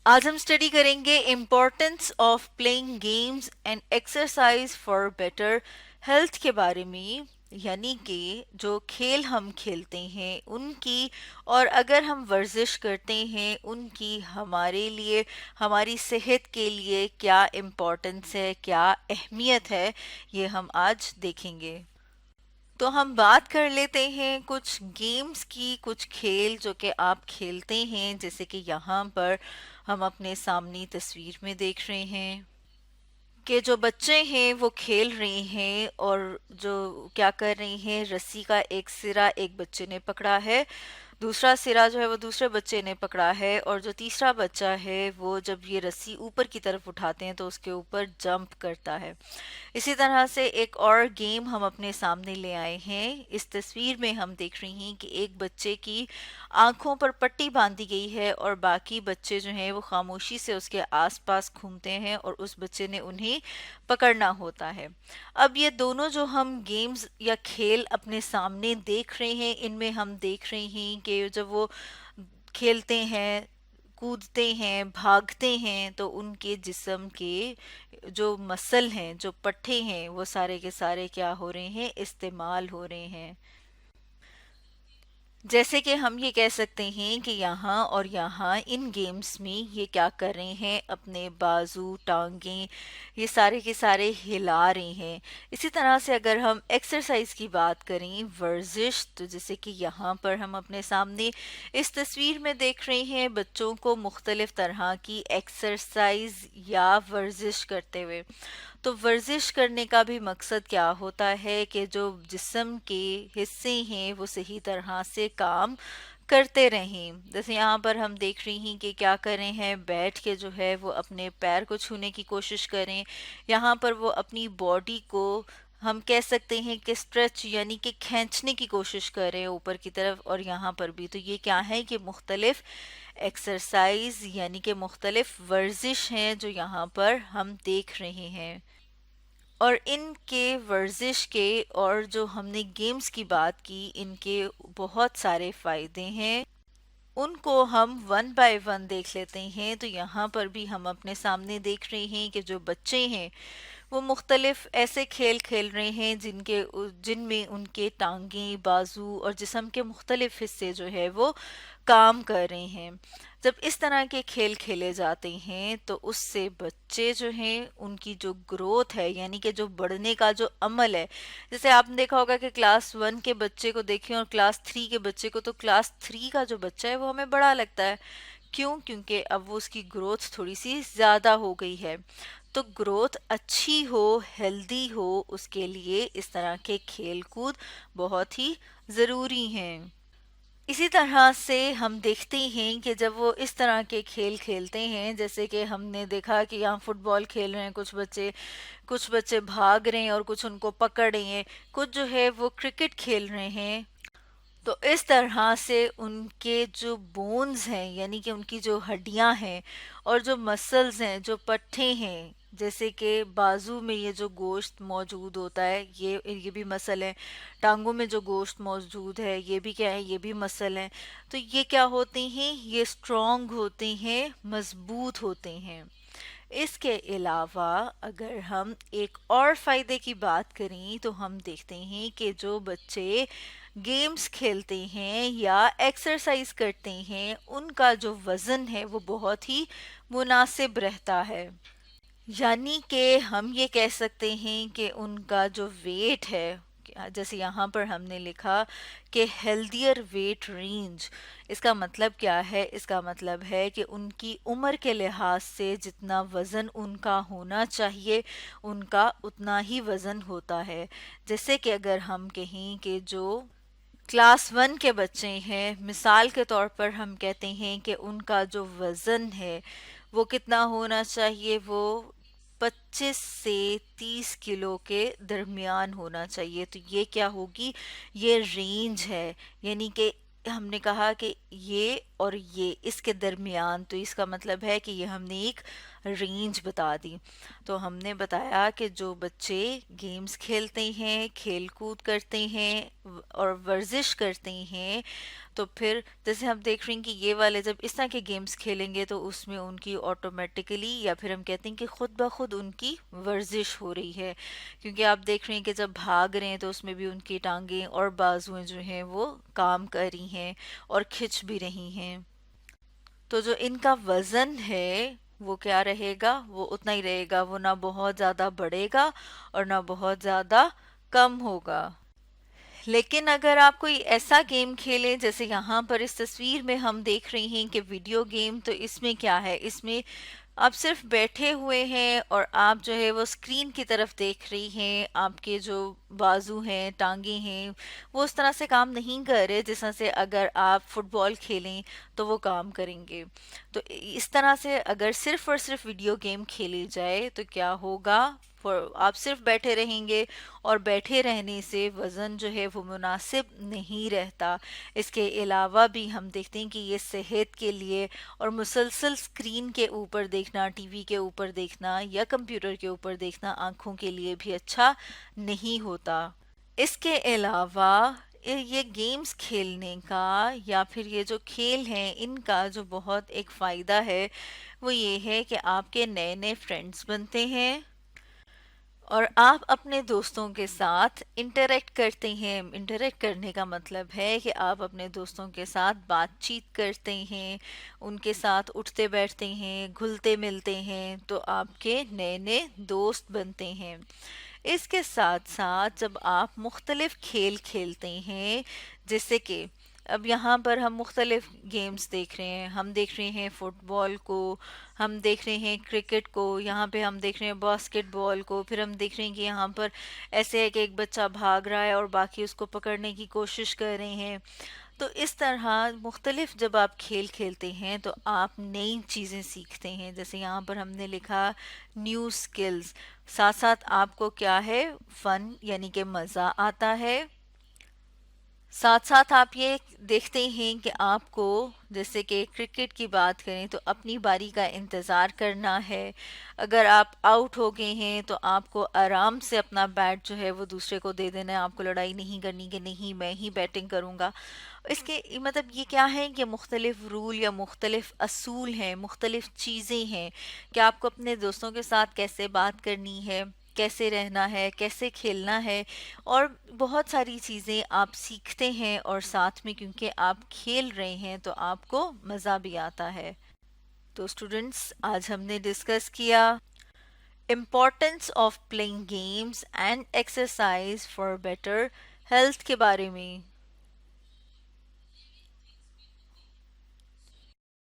آج ہم اسٹڈی کریں گے importance of playing games and exercise for better health کے بارے میں، یعنی کہ جو کھیل ہم کھیلتے ہیں ان کی، اور اگر ہم ورزش کرتے ہیں ان کی ہمارے لیے، ہماری صحت کے لیے کیا امپورٹنس ہے، کیا اہمیت ہے، یہ ہم آج دیکھیں گے۔ تو ہم بات کر لیتے ہیں کچھ گیمز کی، کچھ کھیل جو کہ آپ کھیلتے ہیں، جیسے کہ یہاں پر ہم اپنے سامنے تصویر میں دیکھ رہے ہیں کہ جو بچے ہیں وہ کھیل رہے ہیں، اور جو کیا کر رہے ہیں، رسی کا ایک سرا ایک بچے نے پکڑا ہے، دوسرا سرا جو ہے وہ دوسرے بچے نے پکڑا ہے، اور جو تیسرا بچہ ہے وہ جب یہ رسی اوپر کی طرف اٹھاتے ہیں تو اس کے اوپر جمپ کرتا ہے۔ اسی طرح سے ایک اور گیم ہم اپنے سامنے لے آئے ہیں۔ اس تصویر میں ہم دیکھ رہے ہیں کہ ایک بچے کی آنکھوں پر پٹی باندھی گئی ہے، اور باقی بچے جو ہیں وہ خاموشی سے اس کے آس پاس گھومتے ہیں، اور اس بچے نے انہیں پکڑنا ہوتا ہے۔ اب یہ دونوں جو ہم گیمز یا کھیل اپنے سامنے دیکھ رہے ہیں، ان میں ہم دیکھ رہے ہیں کہ جب وہ کھیلتے ہیں، کودتے ہیں، بھاگتے ہیں، تو ان کے جسم کے جو مسل ہیں، جو پٹھے ہیں، وہ سارے کے سارے کیا ہو رہے ہیں، استعمال ہو رہے ہیں۔ جیسے کہ ہم یہ کہہ سکتے ہیں کہ یہاں اور یہاں ان گیمز میں یہ کیا کر رہے ہیں، اپنے بازو، ٹانگیں، یہ سارے کے سارے ہلا رہے ہیں۔ اسی طرح سے اگر ہم ایکسرسائز کی بات کریں، ورزش، تو جیسے کہ یہاں پر ہم اپنے سامنے اس تصویر میں دیکھ رہے ہیں بچوں کو مختلف طرح کی ایکسرسائز یا ورزش کرتے ہوئے۔ تو ورزش کرنے کا بھی مقصد کیا ہوتا ہے کہ جو جسم کے حصے ہیں وہ صحیح طرح سے کام کرتے رہیں۔ جیسے یہاں پر ہم دیکھ رہی ہیں کہ کیا کر رہے ہیں، بیٹھ کے جو ہے وہ اپنے پیر کو چھونے کی کوشش کریں، یہاں پر وہ اپنی باڈی کو ہم کہہ سکتے ہیں کہ اسٹریچ یعنی کہ کھینچنے کی کوشش کریں اوپر کی طرف، اور یہاں پر بھی تو یہ کیا ہے کہ مختلف ایکسرسائز یعنی کہ مختلف ورزش ہیں جو یہاں پر ہم دیکھ رہے ہیں۔ اور ان کے ورزش کے، اور جو ہم نے گیمز کی بات کی، ان کے بہت سارے فائدے ہیں، ان کو ہم ون بائی ون دیکھ لیتے ہیں۔ تو یہاں پر بھی ہم اپنے سامنے دیکھ رہے ہیں کہ جو بچے ہیں وہ مختلف ایسے کھیل کھیل رہے ہیں جن میں ان کے ٹانگیں، بازو اور جسم کے مختلف حصے جو ہے وہ کام کر رہے ہیں۔ جب اس طرح کے کھیل کھیلے جاتے ہیں تو اس سے بچے جو ہیں ان کی جو گروتھ ہے، یعنی کہ جو بڑھنے کا جو عمل ہے، جیسے آپ نے دیکھا ہوگا کہ کلاس 1 کے بچے کو دیکھیں اور کلاس 3 کے بچے کو، تو کلاس 3 کا جو بچہ ہے وہ ہمیں بڑا لگتا ہے۔ کیوں؟ کیونکہ اب وہ اس کی گروتھ تھوڑی سی زیادہ ہو گئی ہے۔ تو گروتھ اچھی ہو، ہیلدی ہو، اس کے لیے اس طرح کے کھیل کود بہت ہی ضروری ہیں۔ اسی طرح سے ہم دیکھتے ہیں کہ جب وہ اس طرح کے کھیل کھیلتے ہیں، جیسے کہ ہم نے دیکھا کہ یہاں فٹ بال کھیل رہے ہیں کچھ بچے بھاگ رہے ہیں اور کچھ ان کو پکڑ رہے ہیں، کچھ جو ہے وہ کرکٹ کھیل رہے ہیں، تو اس طرح سے ان کے جو بونز ہیں، یعنی کہ ان کی جو ہڈیاں ہیں اور جو مسلز ہیں، جو پٹھے ہیں، جیسے کہ بازو میں یہ جو گوشت موجود ہوتا ہے، یہ بھی مسل ہے، ٹانگوں میں جو گوشت موجود ہے یہ بھی کیا ہے، یہ بھی مسل ہے۔ تو یہ کیا ہوتے ہیں، یہ اسٹرانگ ہوتے ہیں، مضبوط ہوتے ہیں۔ اس کے علاوہ اگر ہم ایک اور فائدے کی بات کریں تو ہم دیکھتے ہیں کہ جو بچے گیمز کھیلتے ہیں یا ایکسرسائز کرتے ہیں ان کا جو وزن ہے وہ بہت ہی مناسب رہتا ہے، یعنی کہ ہم یہ کہہ سکتے ہیں کہ ان کا جو ویٹ ہے، جیسے یہاں پر ہم نے لکھا کہ ہیلدیئر ویٹ رینج، اس کا مطلب کیا ہے؟ اس کا مطلب ہے کہ ان کی عمر کے لحاظ سے جتنا وزن ان کا ہونا چاہیے ان کا اتنا ہی وزن ہوتا ہے۔ جیسے کہ اگر ہم کہیں کہ جو کلاس 1 کے بچے ہیں، مثال کے طور پر ہم کہتے ہیں کہ ان کا جو وزن ہے وہ کتنا ہونا چاہیے، وہ 25 سے 30 کلو کے درمیان ہونا چاہیے۔ تو یہ کیا ہوگی، یہ رینج ہے، یعنی کہ ہم نے کہا کہ یہ اور یہ اس کے درمیان، تو اس کا مطلب ہے کہ یہ ہم نے ایک رینج بتا دی. تو ہم نے بتایا کہ جو بچے گیمز کھیلتے ہیں، کھیل کود کرتے ہیں اور ورزش کرتے ہیں، تو پھر جیسے ہم دیکھ رہے ہیں کہ یہ والے جب اس طرح کے گیمز کھیلیں گے تو اس میں ان کی آٹومیٹیکلی، یا پھر ہم کہتے ہیں کہ خود بخود ان کی ورزش ہو رہی ہے. کیونکہ آپ دیکھ رہے ہیں کہ جب بھاگ رہے ہیں تو اس میں بھی ان کی ٹانگیں اور بازویں جو ہیں وہ کام کر رہی ہیں اور کھچ بھی رہی ہیں. تو جو ان کا وزن ہے وہ کیا رہے گا؟ وہ اتنا ہی رہے گا، وہ نہ بہت زیادہ بڑھے گا اور نہ بہت زیادہ کم ہوگا. لیکن اگر آپ کوئی ایسا گیم کھیلیں جیسے یہاں پر اس تصویر میں ہم دیکھ رہے ہیں کہ ویڈیو گیم، تو اس میں کیا ہے، اس میں آپ صرف بیٹھے ہوئے ہیں اور آپ جو ہے وہ اسکرین کی طرف دیکھ رہی ہیں. آپ کے جو بازو ہیں، ٹانگیں ہیں، وہ اس طرح سے کام نہیں کر رہے جس طرح سے اگر آپ فٹ بال کھیلیں تو وہ کام کریں گے. تو اس طرح سے اگر صرف اور صرف ویڈیو گیم کھیلی جائے تو کیا ہوگا، آپ صرف بیٹھے رہیں گے اور بیٹھے رہنے سے وزن جو ہے وہ مناسب نہیں رہتا. اس کے علاوہ بھی ہم دیکھتے ہیں کہ یہ صحت کے لیے، اور مسلسل اسکرین کے اوپر دیکھنا، ٹی وی کے اوپر دیکھنا یا کمپیوٹر کے اوپر دیکھنا آنکھوں کے لیے بھی اچھا نہیں ہوتا. اس کے علاوہ یہ گیمز کھیلنے کا یا پھر یہ جو کھیل ہیں ان کا جو بہت ایک فائدہ ہے وہ یہ ہے کہ آپ کے نئے نئے فرینڈز بنتے ہیں اور آپ اپنے دوستوں کے ساتھ انٹریکٹ کرتے ہیں. انٹریکٹ کرنے کا مطلب ہے کہ آپ اپنے دوستوں کے ساتھ بات چیت کرتے ہیں، ان کے ساتھ اٹھتے بیٹھتے ہیں، گھلتے ملتے ہیں، تو آپ کے نئے نئے دوست بنتے ہیں. اس کے ساتھ ساتھ جب آپ مختلف کھیل کھیلتے ہیں، جیسے کہ اب یہاں پر ہم مختلف گیمز دیکھ رہے ہیں، ہم دیکھ رہے ہیں فٹ بال کو، ہم دیکھ رہے ہیں کرکٹ کو، یہاں پہ ہم دیکھ رہے ہیں باسکٹ بال کو، پھر ہم دیکھ رہے ہیں کہ یہاں پر ایسے ہے کہ ایک بچہ بھاگ رہا ہے اور باقی اس کو پکڑنے کی کوشش کر رہے ہیں. تو اس طرح مختلف جب آپ کھیل کھیلتے ہیں تو آپ نئی چیزیں سیکھتے ہیں. جیسے یہاں پر ہم نے لکھا نیو سکلز، ساتھ ساتھ آپ کو کیا ہے، فن یعنی کہ مزہ آتا ہے. ساتھ ساتھ آپ یہ دیکھتے ہیں کہ آپ کو جیسے کہ کرکٹ کی بات کریں تو اپنی باری کا انتظار کرنا ہے. اگر آپ آؤٹ ہو گئے ہیں تو آپ کو آرام سے اپنا بیٹ جو ہے وہ دوسرے کو دے دینا ہے، آپ کو لڑائی نہیں کرنی کہ نہیں میں ہی بیٹنگ کروں گا. اس کے مطلب یہ کیا ہے کہ مختلف رول یا مختلف اصول ہیں، مختلف چیزیں ہیں کہ آپ کو اپنے دوستوں کے ساتھ کیسے بات کرنی ہے، کیسے رہنا ہے، کیسے کھیلنا ہے، اور بہت ساری چیزیں آپ سیکھتے ہیں. اور ساتھ میں کیونکہ آپ کھیل رہے ہیں تو آپ کو مزہ بھی آتا ہے. تو اسٹوڈنٹس آج ہم نے ڈسکس کیا importance of playing games and exercise for better health کے بارے میں.